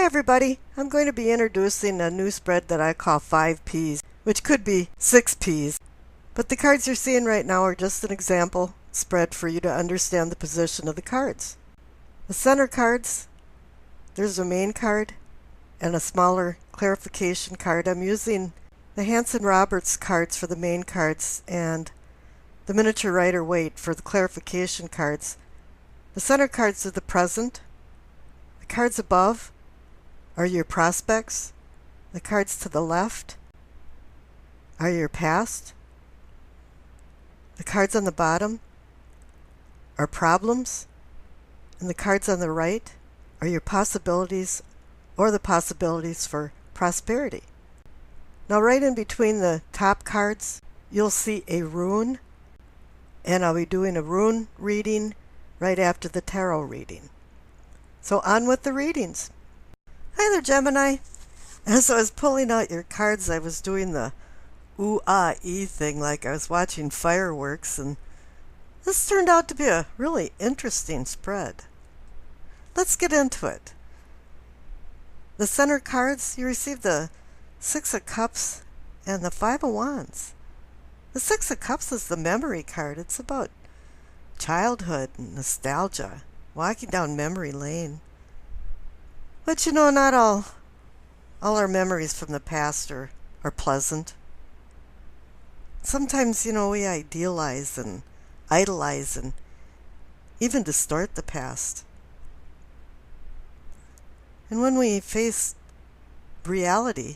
everybody, I'm going to be introducing a new spread that I call 5 Ps, which could be 6 Ps. But the cards you're seeing right now are just an example spread for you to understand the position of the cards. The center cards, there's a main card and a smaller clarification card. I'm using the Hanson-Roberts cards for the main cards and the miniature Rider-Waite for the clarification cards. The center cards are the present. The cards above are your prospects. The cards to the left are your past. The cards on the bottom are problems. And the cards on the right are your possibilities or the possibilities for prosperity. Now right in between the top cards, you'll see a rune. And I'll be doing a rune reading right after the tarot reading. So on with the readings. Hi there, Gemini. As I was pulling out your cards, I was doing the ooh-ah-ee thing like I was watching fireworks, and this turned out to be a really interesting spread. Let's get into it. The center cards, you received the 6 of Cups and the 5 of Wands. The 6 of Cups is the memory card. It's about childhood and nostalgia, walking down memory lane. But you know, not all our memories from the past are pleasant. Sometimes, you know, we idealize and idolize and even distort the past. And when we face reality,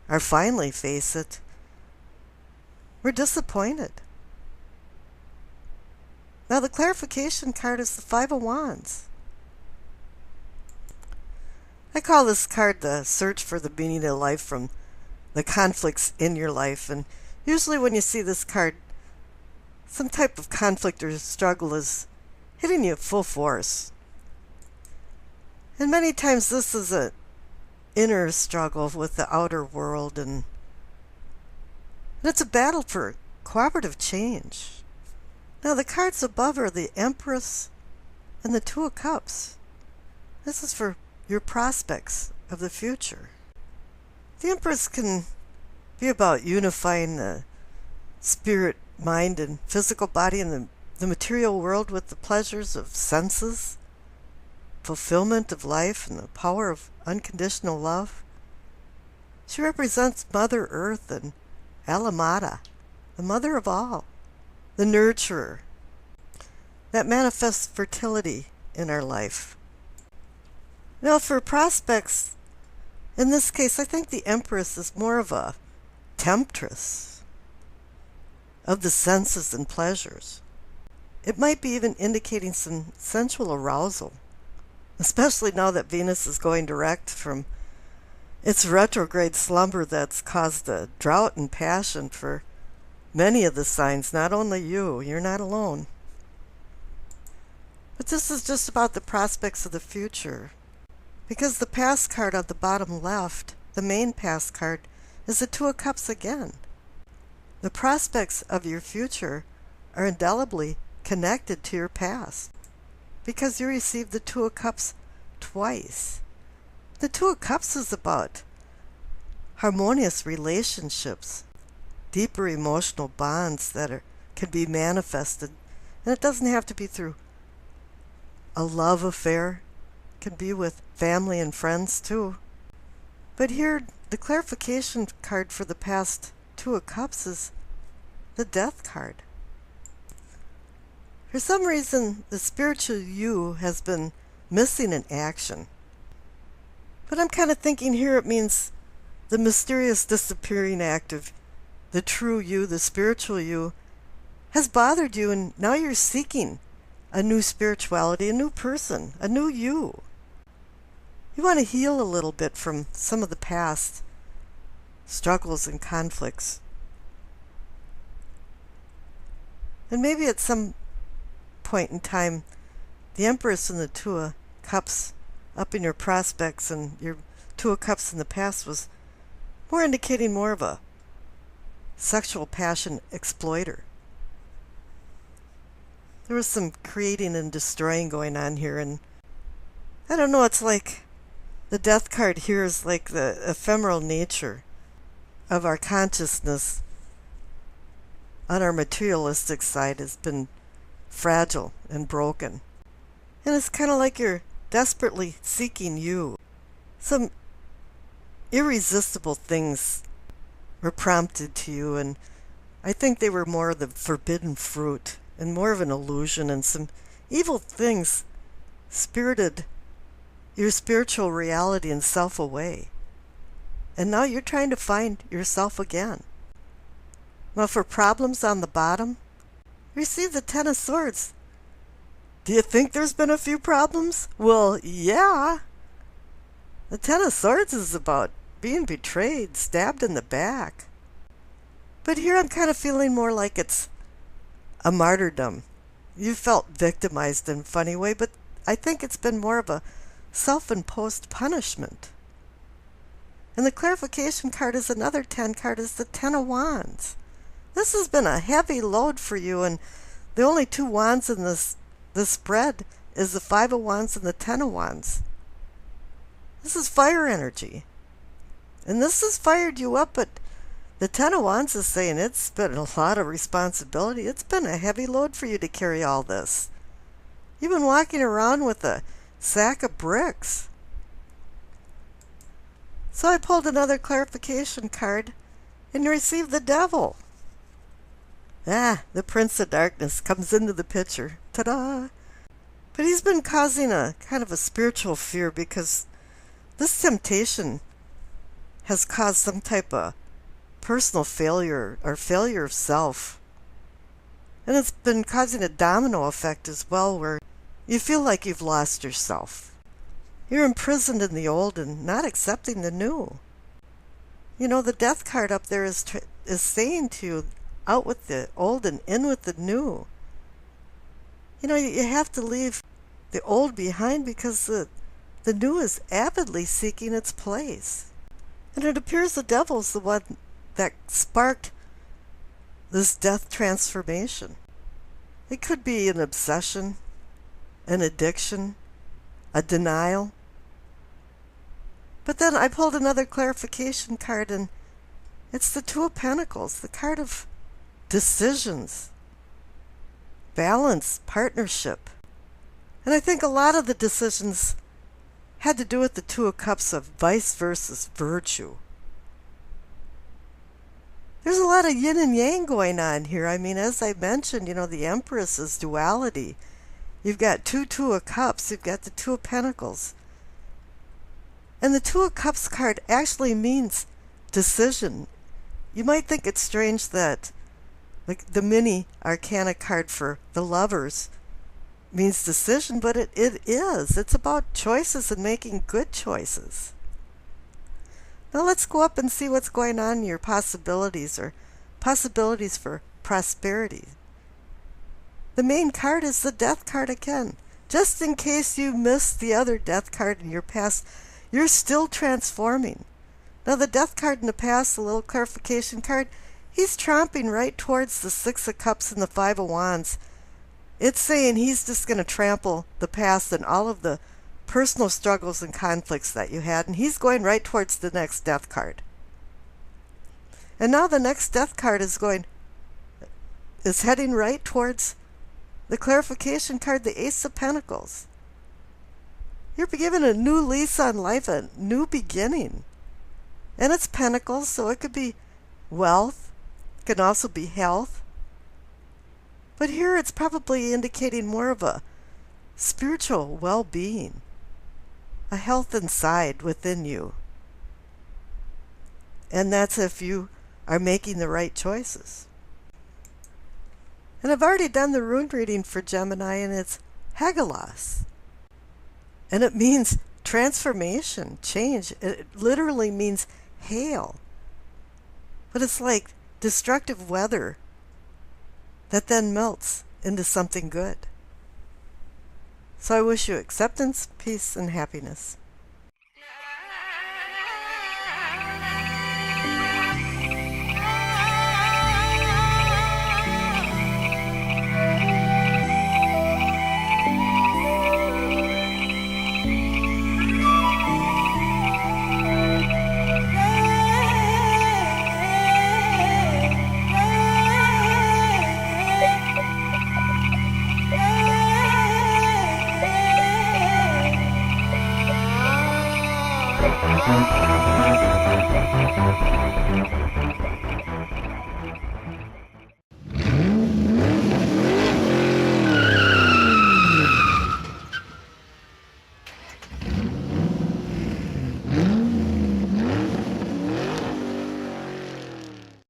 or finally face it, we're disappointed. Now the clarification card is the 5 of Wands. I call this card the search for the meaning of life from the conflicts in your life. And usually when you see this card, some type of conflict or struggle is hitting you full force. And many times this is an inner struggle with the outer world, and it's a battle for cooperative change. Now the cards above are the Empress and the 2 of Cups. This is for your prospects of the future. The Empress can be about unifying the spirit, mind, and physical body in the material world with the pleasures of senses, fulfillment of life, and the power of unconditional love. She represents Mother Earth and Alamada, the mother of all, the nurturer, that manifests fertility in our life. Now for prospects, in this case, I think the Empress is more of a temptress of the senses and pleasures. It might be even indicating some sensual arousal, especially now that Venus is going direct from its retrograde slumber that's caused a drought and passion for many of the signs, not only you. You're not alone. But this is just about the prospects of the future, because the past card on the bottom left, the main past card, is the 2 of Cups again. The prospects of your future are indelibly connected to your past, because you received the 2 of Cups twice. The 2 of Cups is about harmonious relationships, deeper emotional bonds that can be manifested. And it doesn't have to be through a love affair. It can be with family and friends too. But here, the clarification card for the past 2 of Cups is the Death card. For some reason, the spiritual you has been missing in action. But I'm kind of thinking here it means the mysterious disappearing act of the true you, the spiritual you, has bothered you, and now you're seeking a new spirituality, a new person, a new you. You want to heal a little bit from some of the past struggles and conflicts. And maybe at some point in time, the Empress and the 2 of Cups up in your prospects and your 2 of Cups in the past was more indicating more of a sexual passion exploiter. There was some creating and destroying going on here, and I don't know, it's like The death card here is like the ephemeral nature of our consciousness on our materialistic side has been fragile and broken. And it's kind of like you're desperately seeking you. Some irresistible things were prompted to you, and I think they were more of the forbidden fruit and more of an illusion, and some evil things spirited your spiritual reality and self away. And now you're trying to find yourself again. Well, for problems on the bottom, you see the Ten of Swords. Do you think there's been a few problems? Well, yeah. The Ten of Swords is about being betrayed, stabbed in the back. But here I'm kind of feeling more like it's a martyrdom. You felt victimized in a funny way, but I think it's been more of a self-imposed punishment. And the clarification card is another 10 card, is the Ten of Wands. This has been a heavy load for you, and the only two wands in this spread is the Five of Wands and the Ten of Wands. This is fire energy. And this has fired you up, but the Ten of Wands is saying it's been a lot of responsibility. It's been a heavy load for you to carry all this. You've been walking around with a sack of bricks. So I pulled another clarification card, and you received the Devil. The Prince of Darkness comes into the picture. Ta-da! But he's been causing a kind of a spiritual fear because this temptation has caused some type of personal failure or failure of self. And it's been causing a domino effect as well, where you feel like you've lost yourself. You're imprisoned in the old and not accepting the new. You know, the Death card up there is saying to you, out with the old and in with the new. You know, you have to leave the old behind because the new is avidly seeking its place. And it appears the Devil's the one that sparked this death transformation. It could be an obsession, an addiction, a denial. But then I pulled another clarification card, and it's the Two of Pentacles, the card of decisions, balance, partnership. And I think a lot of the decisions had to do with the Two of Cups of vice versus virtue. There's a lot of yin and yang going on here. I mean, as I mentioned, you know, the Empress is duality. You've got Two of Cups, you've got the Two of Pentacles. And the Two of Cups card actually means decision. You might think it's strange that like the mini arcana card for the Lovers means decision, but it is. It's about choices and making good choices. Now let's go up and see what's going on in your possibilities, or possibilities for prosperity. The main card is the Death card again. Just in case you missed the other Death card in your past, you're still transforming. Now the Death card in the past, the little clarification card, he's tromping right towards the Six of Cups and the Five of Wands. It's saying he's just going to trample the past and all of the personal struggles and conflicts that you had, and he's going right towards the next Death card. And now the next Death card is heading right towards the clarification card, the Ace of Pentacles. You're given a new lease on life, a new beginning. And it's Pentacles, so it could be wealth, it can also be health. But here it's probably indicating more of a spiritual well-being, a health inside within you. And that's if you are making the right choices. And I've already done the rune reading for Gemini, and it's Hagalaz. And it means transformation, change. It literally means hail. But it's like destructive weather that then melts into something good. So I wish you acceptance, peace, and happiness.